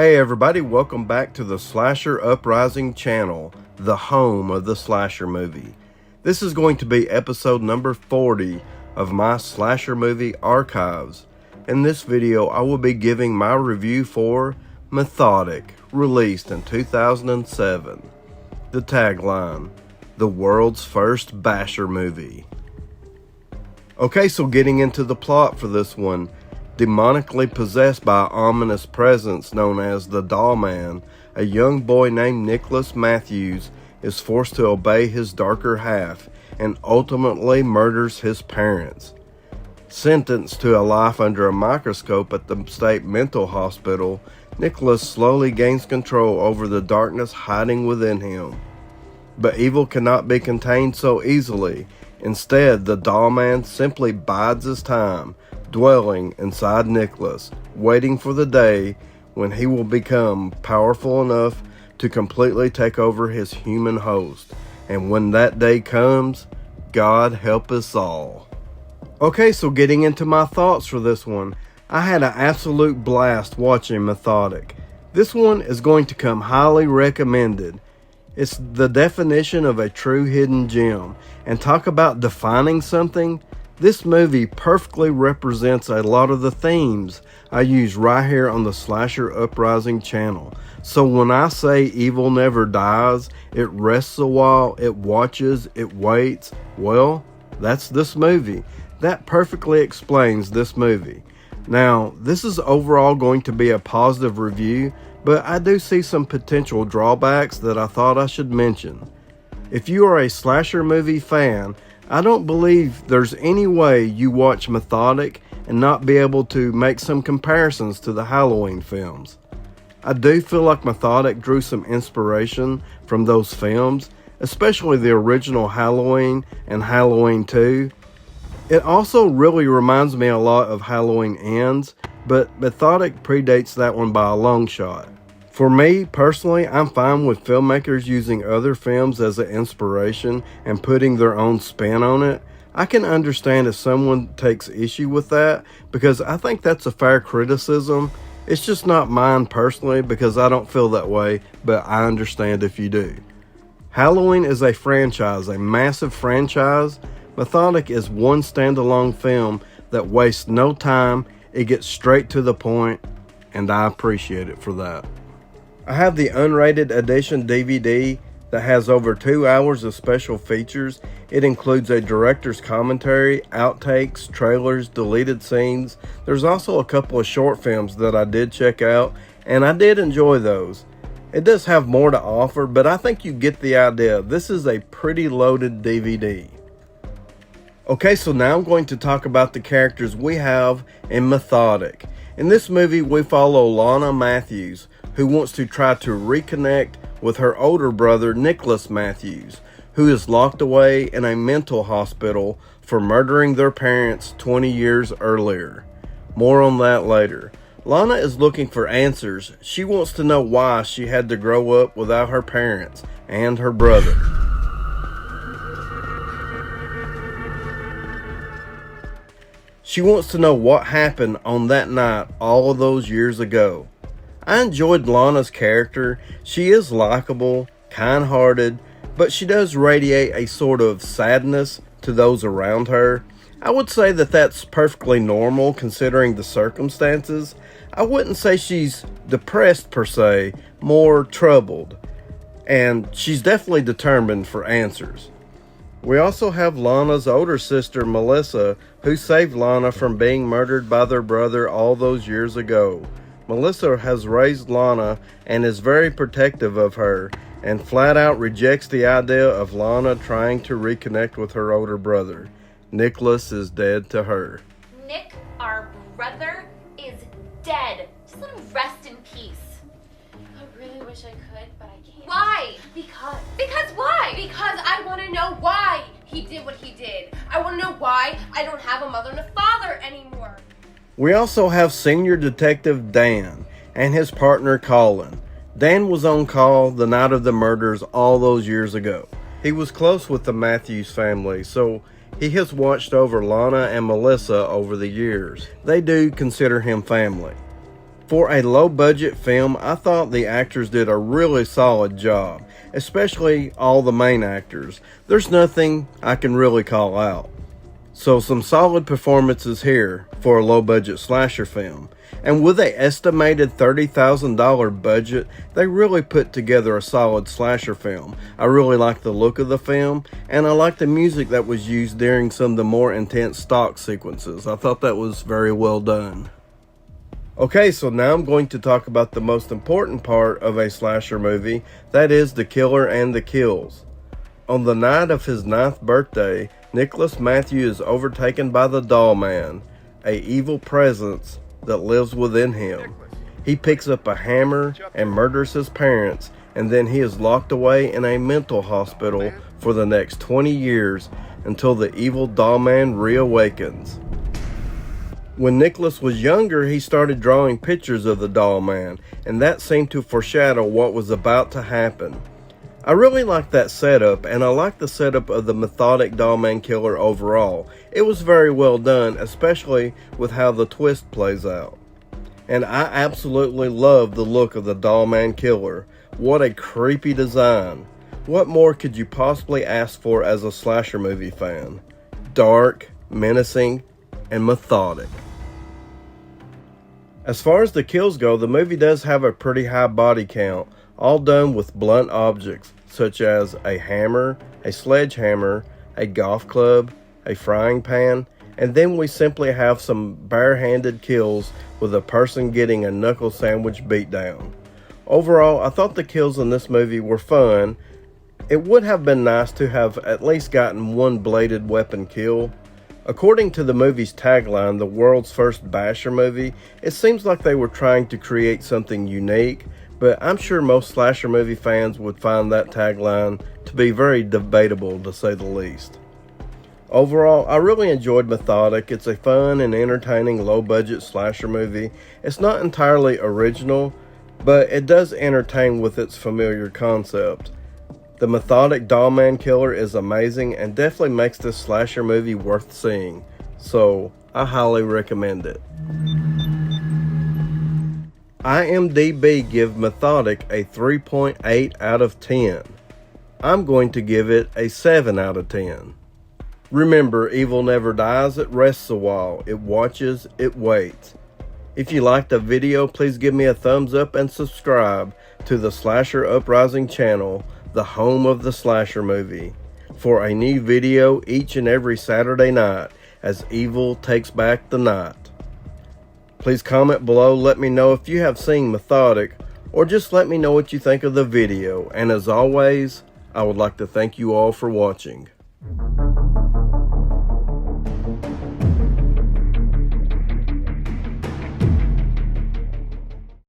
Hey everybody, welcome back to the Slasher Uprising channel, the home of the slasher movie. This is going to be episode number 40 of my slasher movie archives. In this video, I will be giving my review for Methodic, released in 2007. The tagline, the world's first basher movie. Okay, so getting into the plot for this one. Demonically possessed by an ominous presence known as the Doll Man, a young boy named Nicholas Matthews is forced to obey his darker half and ultimately murders his parents. Sentenced to a life under a microscope at the state mental hospital, Nicholas slowly gains control over the darkness hiding within him. But evil cannot be contained so easily. Instead, the Doll Man simply bides his time, dwelling inside Nicholas, waiting for the day when he will become powerful enough to completely take over his human host. And when that day comes, God help us all. Okay, so getting into my thoughts for this one, I had an absolute blast watching Methodic. This one is going to come highly recommended. It's the definition of a true hidden gem. And talk about defining something. This movie perfectly represents a lot of the themes I use right here on the Slasher Uprising channel. So when I say evil never dies, it rests a while, it watches, it waits, well, that's this movie. That perfectly explains this movie. Now, this is overall going to be a positive review, but I do see some potential drawbacks that I thought I should mention. If you are a slasher movie fan, I don't believe there's any way you watch Methodic and not be able to make some comparisons to the Halloween films. I do feel like Methodic drew some inspiration from those films, especially the original Halloween and Halloween 2. It also really reminds me a lot of Halloween Ends, but Methodic predates that one by a long shot. For me, personally, I'm fine with filmmakers using other films as an inspiration and putting their own spin on it. I can understand if someone takes issue with that because I think that's a fair criticism. It's just not mine personally because I don't feel that way, but I understand if you do. Halloween is a franchise, a massive franchise. Methodic is one standalone film that wastes no time. It gets straight to the point, and I appreciate it for that. I have the unrated edition DVD that has over 2 hours of special features. It includes a director's commentary, outtakes, trailers, deleted scenes. There's also a couple of short films that I did check out, and I did enjoy those. It does have more to offer, but I think you get the idea. This is a pretty loaded DVD. Okay, so now I'm going to talk about the characters we have in Methodic. In this movie, we follow Lana Matthews, who wants to try to reconnect with her older brother, Nicholas Matthews, who is locked away in a mental hospital for murdering their parents 20 years earlier. More on that later. Lana is looking for answers. She wants to know why she had to grow up without her parents and her brother. She wants to know what happened on that night all of those years ago. I enjoyed Lana's character. She is likable, kind-hearted, but she does radiate a sort of sadness to those around her. I would say that that's perfectly normal considering the circumstances. I wouldn't say she's depressed per se, more troubled. And she's definitely determined for answers. We also have Lana's older sister, Melissa, who saved Lana from being murdered by their brother all those years ago. Melissa has raised Lana and is very protective of her and flat out rejects the idea of Lana trying to reconnect with her older brother. Nicholas is dead to her. Nick, our brother, is dead. Just let him rest in peace. I really wish I could, but I can't. Why? Because why? Because I want to know why he did what he did. I want to know why I don't have a mother and a father anymore. We also have Senior Detective Dan and his partner Colin. Dan was on call the night of the murders all those years ago. He was close with the Matthews family, so he has watched over Lana and Melissa over the years. They do consider him family. For a low-budget film, I thought the actors did a really solid job, especially all the main actors. There's nothing I can really call out. So some solid performances here for a low-budget slasher film. And with an estimated $30,000 budget, they really put together a solid slasher film. I really like the look of the film, and I like the music that was used during some of the more intense stock sequences. I thought that was very well done. Okay, so now I'm going to talk about the most important part of a slasher movie, that is the killer and the kills. On the night of his 9th birthday, Nicholas Matthew is overtaken by the Doll Man, a evil presence that lives within him. He picks up a hammer and murders his parents, and then he is locked away in a mental hospital for the next 20 years until the evil Doll Man reawakens. When Nicholas was younger, he started drawing pictures of the Doll Man, and that seemed to foreshadow what was about to happen. I really like that setup, and I like the setup of the Methodic Doll Man killer overall. It was very well done, especially with how the twist plays out. And I absolutely love the look of the Doll Man killer. What a creepy design. What more could you possibly ask for as a slasher movie fan? Dark, menacing, and methodic. As far as the kills go, the movie does have a pretty high body count, all done with blunt objects such as a hammer, a sledgehammer, a golf club, a frying pan, and then we simply have some barehanded kills with a person getting a knuckle sandwich beatdown. Overall, I thought the kills in this movie were fun. It would have been nice to have at least gotten one bladed weapon kill. According to the movie's tagline, the world's first basher movie, it seems like they were trying to create something unique, but I'm sure most slasher movie fans would find that tagline to be very debatable, to say the least. Overall, I really enjoyed Methodic. It's a fun and entertaining low-budget slasher movie. It's not entirely original, but it does entertain with its familiar concept. The Methodic Doll Man killer is amazing and definitely makes this slasher movie worth seeing, so I highly recommend it. IMDb give Methodic a 3.8 out of 10. I'm going to give it a 7 out of 10. Remember, evil never dies, it rests a while, it watches, it waits. If you liked the video, please give me a thumbs up and subscribe to the Slasher Uprising channel, the home of the slasher movie, for a new video each and every Saturday night as evil takes back the night. Please comment below, let me know if you have seen Methodic, or just let me know what you think of the video, and as always, I would like to thank you all for watching.